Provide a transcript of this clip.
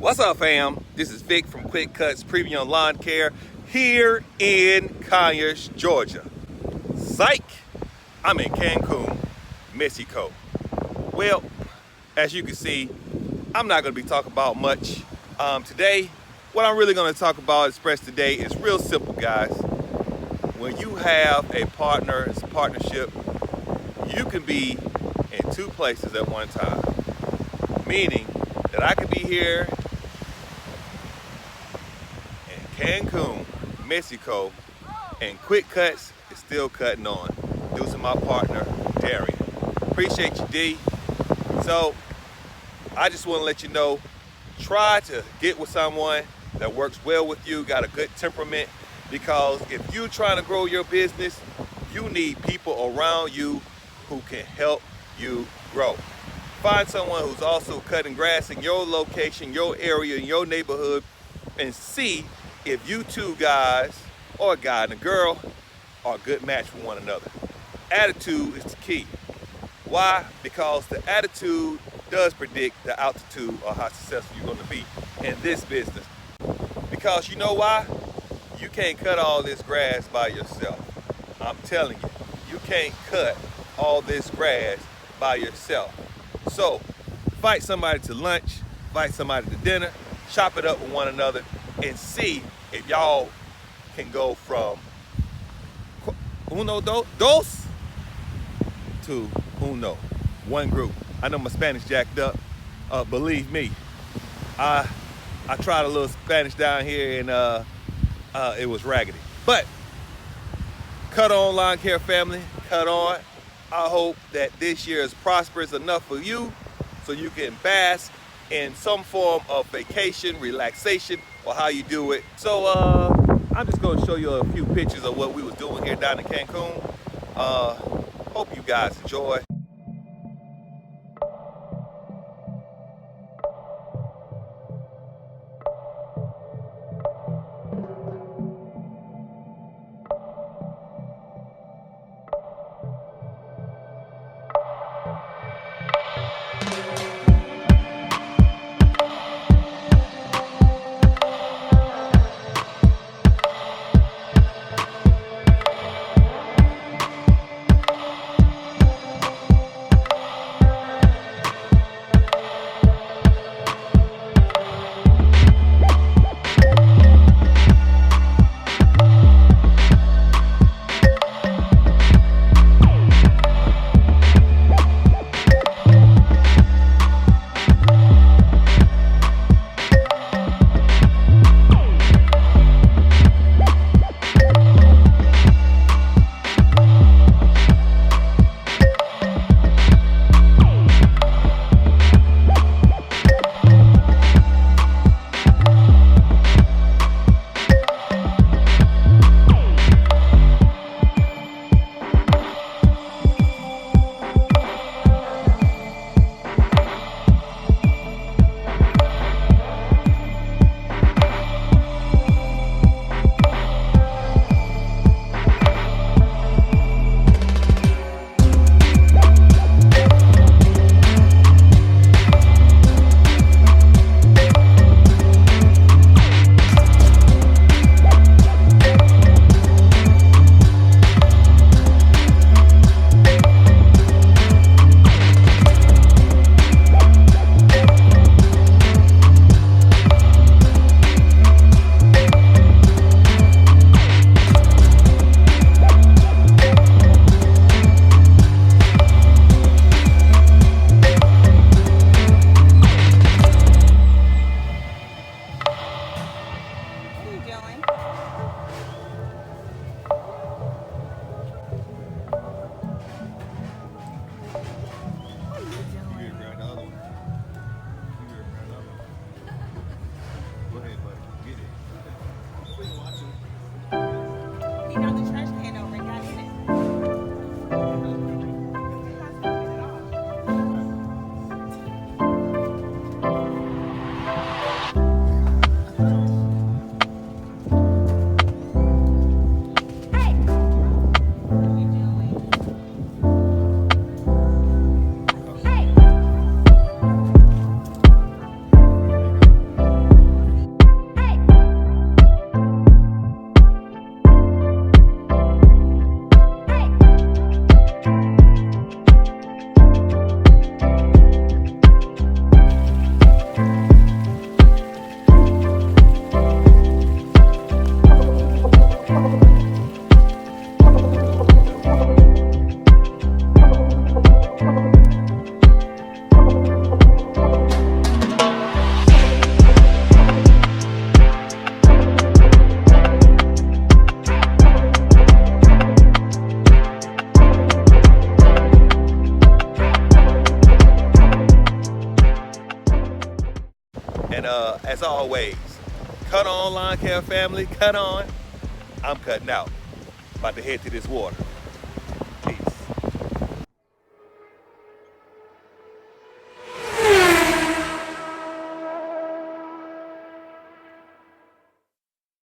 What's up, fam? This is Vic from Quick Cutz Premium Lawn Care here in Conyers, Georgia. Psych! I'm in Cancun, Mexico. Well, as you can see, I'm not going to be talking about much today. What I'm really going to talk about, express today, is real simple, guys. When you have a partner, it's a partnership, you can be in two places at one time. Meaning that I could be here in Cancun, Mexico, and Quick Cutz is still cutting on. Due to my partner, Darian. Appreciate you, D. So, I just want to let you know, try to get with someone that works well with you, got a good temperament, because if you're trying to grow your business, you need people around you who can help you grow. Find someone who's also cutting grass in your location, your area, in your neighborhood, and see if you two guys, or a guy and a girl, are a good match for one another. Attitude is the key. Why? Because the attitude does predict the altitude or how successful you're going to be in this business. Because you know why? You can't cut all this grass by yourself. I'm telling you, you can't cut all this grass by yourself. So, invite somebody to lunch, invite somebody to dinner, chop it up with one another, and see if y'all can go from dos to uno, one group. I know my Spanish jacked up. Believe me, I tried a little Spanish down here and it was raggedy. But cut on, lawn care family, cut on. I hope that this year is prosperous enough for you so you can bask in some form of vacation, relaxation, or how you do it. So I'm just gonna show you a few pictures of what we was doing here down in Cancun. Hope you guys enjoy. always, cut on, lawn care family, cut on. I'm cutting out. About to head to this water.